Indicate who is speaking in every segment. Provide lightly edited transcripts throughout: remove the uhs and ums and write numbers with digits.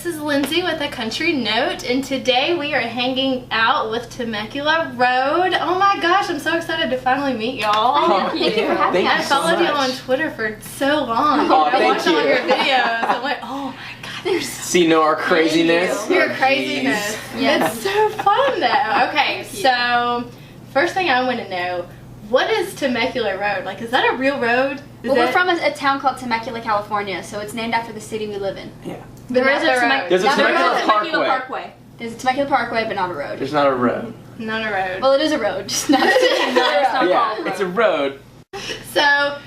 Speaker 1: this is Lindsay with a country note, and today we are hanging out with Temecula Road. Oh my gosh, I'm so excited to finally meet y'all.
Speaker 2: Thank you for having me.
Speaker 1: I followed you on Twitter for so long. I watched all your videos. I'm like, oh my god, there's
Speaker 3: so you know our craziness.
Speaker 1: Your craziness.
Speaker 2: Yes.
Speaker 1: It's so fun though. Okay, so first thing I want to know, what is Temecula Road? Like, is that a real road?
Speaker 2: We're from a town called Temecula, California, so it's named after the city we live in.
Speaker 3: Yeah.
Speaker 1: There's a
Speaker 3: Temecula Parkway.
Speaker 2: There's a Temecula Parkway, but not a road.
Speaker 3: There's not a road.
Speaker 1: Not a road.
Speaker 2: Well, it is a road, just not a road.
Speaker 3: Yeah, it's a road.
Speaker 1: So,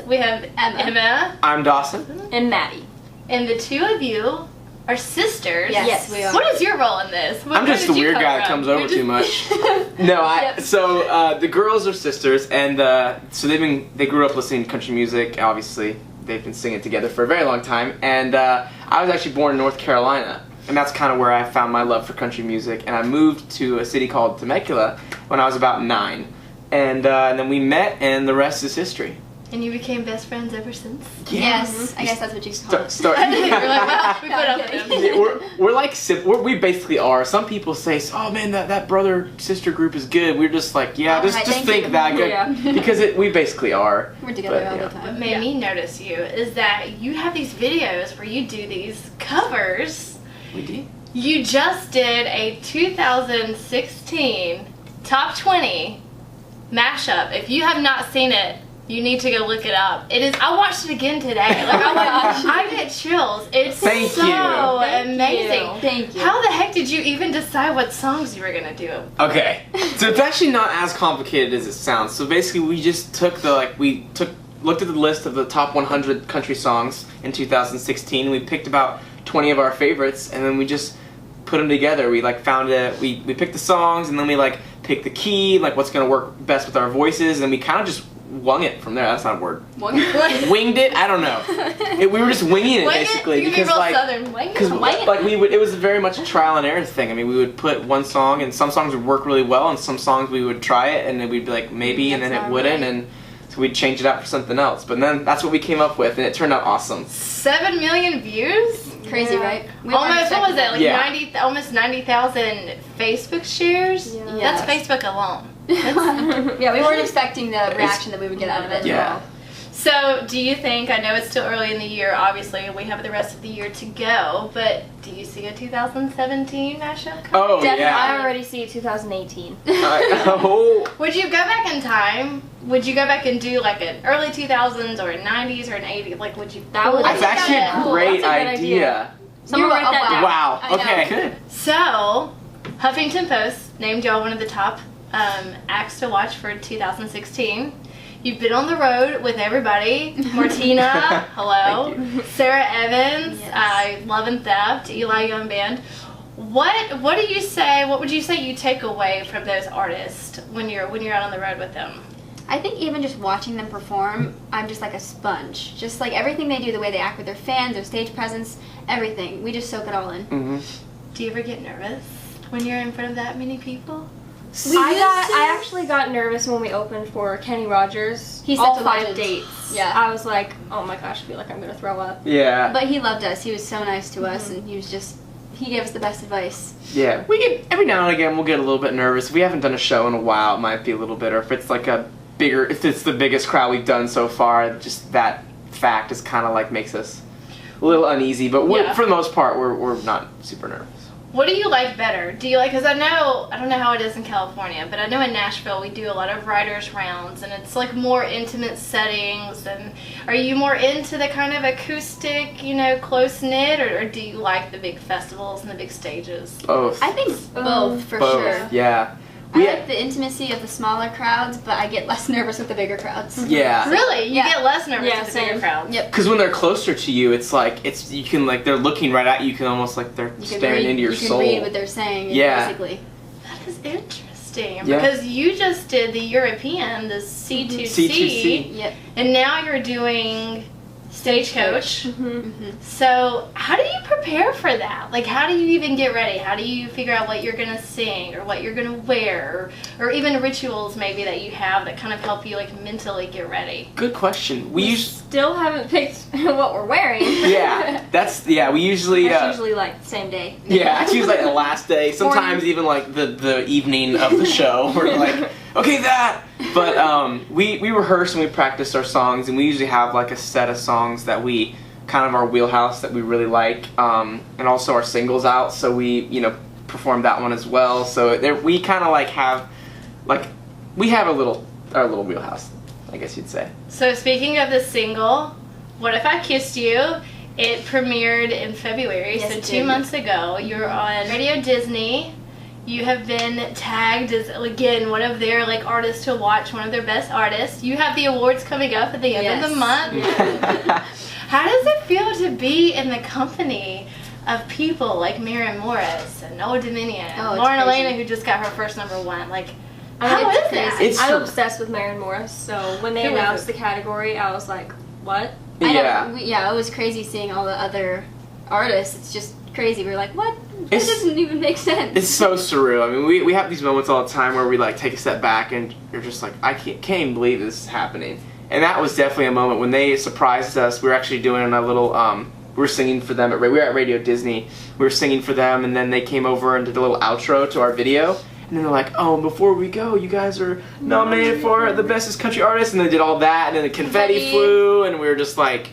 Speaker 1: we have Emma.
Speaker 3: I'm Dawson.
Speaker 2: And Maddie.
Speaker 1: And the two of you are sisters.
Speaker 2: Yes, we are.
Speaker 1: What is your role in this?
Speaker 3: I'm just the weird guy that comes over too much. No, so the girls are sisters, and so they grew up listening to country music. Obviously, they've been singing together for a very long time. And I was actually born in North Carolina, and that's kind of where I found my love for country music. And I moved to a city called Temecula when I was about 9, and then we met, and the rest is history.
Speaker 1: And you became best friends ever since?
Speaker 2: Yes, I guess that's what you call it.
Speaker 1: You're like, well, we put up with them.
Speaker 3: We're like, we basically are. Some people say, oh man, that brother-sister group is good. We're just like, yeah, just think that good.
Speaker 2: Yeah.
Speaker 3: Because we basically are.
Speaker 2: We're together all the time.
Speaker 1: What made me notice you is that you have these videos where you do these covers.
Speaker 3: We do?
Speaker 1: You just did a 2016 Top 20 mashup. If you have not seen it, you need to go look it up. It is. I watched it again today. Like I get chills. It's so amazing.
Speaker 2: Thank you.
Speaker 1: How the heck did you even decide what songs you were gonna do?
Speaker 3: Okay, so it's actually not as complicated as it sounds. So basically, we just looked at the list of the top 100 country songs in 2016. We picked about 20 of our favorites, and then we just put them together. We we picked the songs, and then we picked the key, what's gonna work best with our voices, and we kind of just wung it from there. That's not a word. Winged it? I don't know. We were just winging it basically
Speaker 1: because
Speaker 3: it was very much a trial and error thing. I mean, we would put one song, and some songs would work really well, and some songs we would try it, and then we'd be like maybe, and then it wouldn't, and so we'd change it out for something else. But then that's what we came up with, and it turned out awesome.
Speaker 1: 7 million views?
Speaker 2: Crazy, right?
Speaker 1: Almost, what was it? Almost 90,000 Facebook shares?
Speaker 2: Yeah.
Speaker 1: That's Facebook alone.
Speaker 2: Yeah, we weren't expecting the reaction that we would get out of it.
Speaker 3: Yeah.
Speaker 1: So, do you think, I know it's still early in the year, obviously, we have the rest of the year to go, but do you see a 2017 mashup coming?
Speaker 3: Oh,
Speaker 4: definitely.
Speaker 3: yeah.
Speaker 4: I already see 2018.
Speaker 1: Would you go back in time? Would you go back and do an early 2000s or an 90s or an 80s? Would you?
Speaker 3: That's actually a great idea.
Speaker 4: Someone write that down.
Speaker 3: Wow. Okay. Good.
Speaker 1: So, Huffington Post named y'all one of the top acts to watch for 2016. You've been on the road with everybody. Martina, hello. Sarah Evans, Love and Theft, Eli Young Band. What do you say? What would you say you take away from those artists when you're out on the road with them?
Speaker 2: I think even just watching them perform, I'm just like a sponge. Just everything they do, the way they act with their fans, their stage presence, everything. We just soak it all in.
Speaker 3: Mm-hmm.
Speaker 1: Do you ever get nervous when you're in front of that many people?
Speaker 4: I actually got nervous when we opened for Kenny Rogers.
Speaker 2: He's
Speaker 4: all
Speaker 2: such a
Speaker 4: 5
Speaker 2: legend.
Speaker 4: dates.
Speaker 2: Yeah.
Speaker 4: I was like, oh my gosh, I feel like I'm gonna throw up.
Speaker 3: Yeah.
Speaker 2: But he loved us. He was so nice to us, and he gave us the best advice.
Speaker 3: Yeah. We get every now and again we'll get a little bit nervous. If we haven't done a show in a while, it might be a little bit, or if it's if it's the biggest crowd we've done so far, just that fact is kind of makes us a little uneasy. But for the most part, we're not super nervous.
Speaker 1: What do you like better? Do you because I don't know how it is in California, but I know in Nashville we do a lot of writers' rounds, and it's more intimate settings. And are you more into the kind of acoustic, close knit, or do you like the big festivals and the big stages?
Speaker 3: Both.
Speaker 2: I think both for sure.
Speaker 3: Yeah.
Speaker 2: I like the intimacy of the smaller crowds, but I get less nervous with the bigger crowds.
Speaker 3: Yeah.
Speaker 1: Really? You get less nervous with the bigger crowds?
Speaker 2: Yep.
Speaker 3: Because when they're closer to you, you can they're looking right at you. You can almost they're staring into your soul.
Speaker 2: You can read what they're saying. Basically.
Speaker 1: That is interesting. Yeah. Because you just did the European, the C2C.
Speaker 2: Yep.
Speaker 1: And now you're doing Stagecoach.
Speaker 4: Mm-hmm.
Speaker 1: So how do you prepare for that? Like, how do you even get ready? How do you figure out what you're going to sing or what you're going to wear, or even rituals maybe that you have that kind of help you like mentally get ready?
Speaker 3: Good question.
Speaker 4: We still haven't picked what we're wearing.
Speaker 3: We usually
Speaker 4: That's usually like the same day.
Speaker 3: Yeah, it's usually like the last day. Sometimes even like the evening of the show. We're like, okay, that. But we rehearse and we practice our songs, and we usually have like a set of songs that we kind of our wheelhouse that we really like, and also our singles out. So we perform that one as well. So we kind of like have we have our little wheelhouse, I guess you'd say.
Speaker 1: So speaking of the single, What If I Kissed You? It premiered in February,
Speaker 2: Yes,
Speaker 1: so
Speaker 2: it
Speaker 1: 2
Speaker 2: did.
Speaker 1: months ago. You're on Radio Disney. You have been tagged as, again, one of their like artists to watch, one of their best artists. You have the awards coming up at the end of the month. How does it feel to be in the company of people like Maren Morris and Noah Dominion,
Speaker 2: Oh, it's
Speaker 1: Lauren
Speaker 2: crazy.
Speaker 1: Elena, who just got her first #1? Like,
Speaker 2: Oh,
Speaker 1: how
Speaker 2: it's
Speaker 1: is that?
Speaker 3: It's
Speaker 4: I'm obsessed with Maren Morris, so when they
Speaker 1: Who is
Speaker 4: announced
Speaker 1: it?
Speaker 4: the category, I was like, what?
Speaker 2: It was crazy seeing all the other artists. It's just crazy. We were like, what? That doesn't even make sense.
Speaker 3: It's so surreal. I mean, we have these moments all the time where we like take a step back and you're just like, I can't even believe this is happening. And that was definitely a moment when they surprised us. We were actually doing a little, we were singing for them we were at Radio Disney. We were singing for them, and then they came over and did a little outro to our video. And then they're like, oh, and before we go, you guys are nominated for the Bestest Country Artist. And they did all that, and then the confetti flew, and we were just like,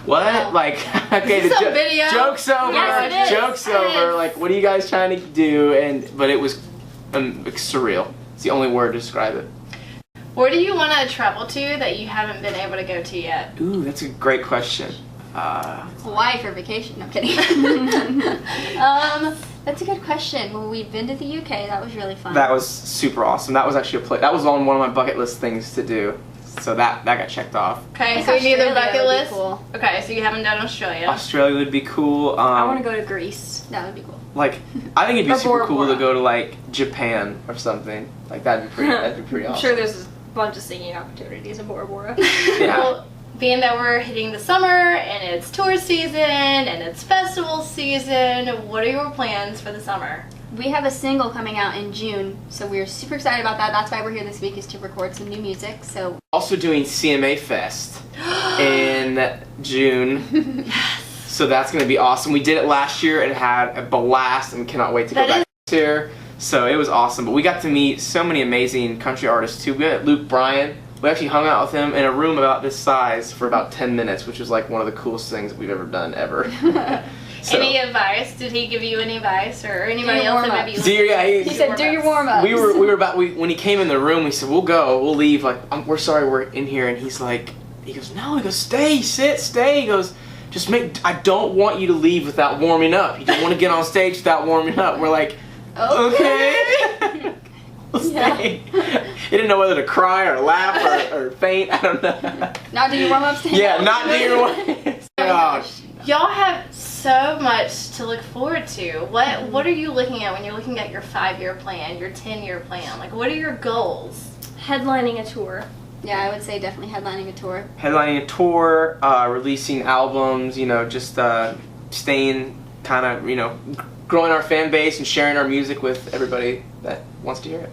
Speaker 3: what?
Speaker 2: Wow.
Speaker 3: Like, okay,
Speaker 1: Is this a video?
Speaker 3: joke's over.
Speaker 1: Yes, it is.
Speaker 3: Joke's
Speaker 1: It
Speaker 3: over.
Speaker 1: is.
Speaker 3: Like, what are you guys trying to do? But it was surreal. It's the only word to describe it.
Speaker 1: Where do you want to travel to that you haven't been able to go to yet?
Speaker 3: Ooh, that's a great question.
Speaker 2: Hawaii for vacation. No, I'm kidding. That's a good question. Well, we've been to the UK. That was really fun.
Speaker 3: That was super awesome. That was actually that was on one of my bucket list things to do. So that got checked off.
Speaker 1: Okay,
Speaker 2: I
Speaker 1: so
Speaker 2: think
Speaker 1: you need the
Speaker 2: Australia
Speaker 1: bucket
Speaker 2: would be
Speaker 1: list.
Speaker 2: cool.
Speaker 1: Okay, so you haven't done Australia.
Speaker 3: Australia would be cool.
Speaker 4: I want to go to Greece.
Speaker 2: That would be cool.
Speaker 3: Like, I think it'd be
Speaker 4: Or
Speaker 3: super
Speaker 4: Bora
Speaker 3: cool to
Speaker 4: Bora.
Speaker 3: go to like Japan or something. Like that'd be pretty
Speaker 4: I'm
Speaker 3: awesome.
Speaker 4: sure there's a bunch of singing opportunities in Bora Bora.
Speaker 3: Yeah.
Speaker 1: Well, being that we're hitting the summer and it's tour season and it's festival season, what are your plans for the summer?
Speaker 2: We have a single coming out in June, so we're super excited about that. That's why we're here this week, is to record some new music. So
Speaker 3: Also doing CMA Fest in June. So that's going to be awesome. We did it last year and had a blast, and we cannot wait to go
Speaker 1: That
Speaker 3: back this year. So it was awesome. But we got to meet so many amazing country artists too. We met Luke Bryan. We actually hung out with him in a room about this size for about 10 minutes, which was like one of the coolest things that we've ever done ever. So-
Speaker 1: Any advice? Did he give you any advice, or anybody
Speaker 2: Do your
Speaker 1: else that
Speaker 2: warm-up.
Speaker 1: maybe?
Speaker 2: he said, do your warm-ups.
Speaker 3: We were when he came in the room, we said, we'll go, we'll leave, like, we're sorry we're in here, and he goes, no, he goes, stay, stay, he goes, I don't want you to leave without warming up. You don't want to get on stage without warming up. We're like, okay. We'll stay. He didn't know whether to cry or laugh or faint, I don't know.
Speaker 2: Not do your warm-ups.
Speaker 3: Yeah, not do your warm-ups. Gosh.
Speaker 1: Y'all have so much to look forward to. What are you looking at when you're looking at your 5-year plan, your 10-year plan? Like, what are your goals?
Speaker 4: Headlining a tour.
Speaker 2: Yeah, I would say definitely headlining a tour.
Speaker 3: Headlining a tour, releasing albums, just staying kind of, growing our fan base and sharing our music with everybody that wants to hear it.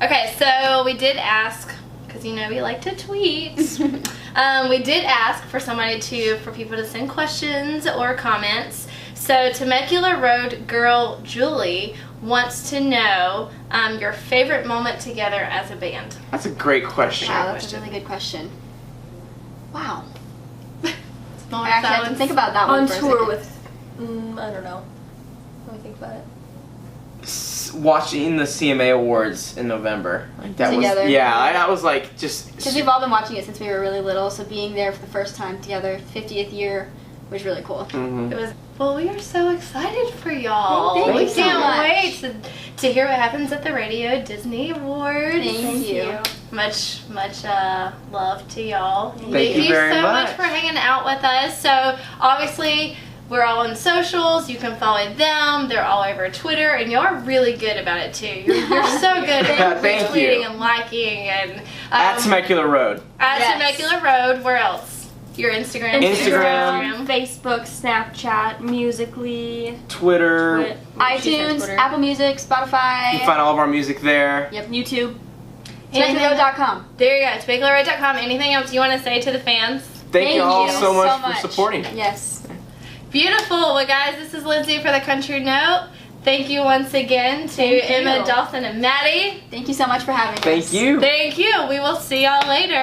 Speaker 1: Okay, so we did ask, because we like to tweet. We did ask for for people to send questions or comments. So Temecula Road girl Julie wants to know your favorite moment together as a band.
Speaker 3: That's a great question.
Speaker 2: Wow, that's a really good question. Wow.
Speaker 1: Small
Speaker 2: I actually have to
Speaker 1: silence.
Speaker 2: think about that one
Speaker 4: On
Speaker 2: for a
Speaker 4: tour
Speaker 2: second.
Speaker 4: with, I don't know. Let me think about it.
Speaker 3: Watching the CMA Awards in November. Like, that
Speaker 2: Together.
Speaker 3: was that was like just
Speaker 2: Because we've all been watching it since we were really little, so being there for the first time together, 50th year, was really cool.
Speaker 3: Mhm.
Speaker 1: It was. Well, we are so excited for y'all.
Speaker 2: Thank
Speaker 1: we
Speaker 2: you so
Speaker 1: can't
Speaker 2: much.
Speaker 1: wait to hear what happens at the Radio Disney Awards.
Speaker 2: Thank you.
Speaker 1: Much love to y'all.
Speaker 3: Thank you very
Speaker 1: so
Speaker 3: much.
Speaker 1: for hanging out with us. So obviously we're all on socials. You can follow them. They're all over Twitter, and y'all are really good about it too. You're so good at
Speaker 3: Thank you.
Speaker 1: retweeting and liking and
Speaker 3: at Temecula Road.
Speaker 1: at
Speaker 2: Yes.
Speaker 1: Temecula Road. Where else? Your Instagram.
Speaker 3: Instagram.
Speaker 4: Facebook, Snapchat, Musical.ly,
Speaker 3: Twitter.
Speaker 2: iTunes, Apple Music, Spotify.
Speaker 3: You can find all of our music there.
Speaker 2: Yep.
Speaker 4: YouTube.
Speaker 2: TemeculaRoad.com.
Speaker 1: There you go, TemeculaRoad.com. Anything else you want to say to the fans?
Speaker 3: Thank you all so much
Speaker 2: much
Speaker 3: for supporting.
Speaker 2: Yes.
Speaker 1: Beautiful. Well, guys, this is Lindsay for the Country Note. Thank you once again to Emma, Dawson, and Maddie.
Speaker 2: Thank you so much for having us.
Speaker 3: Thank you.
Speaker 1: Thank you. We will see y'all later.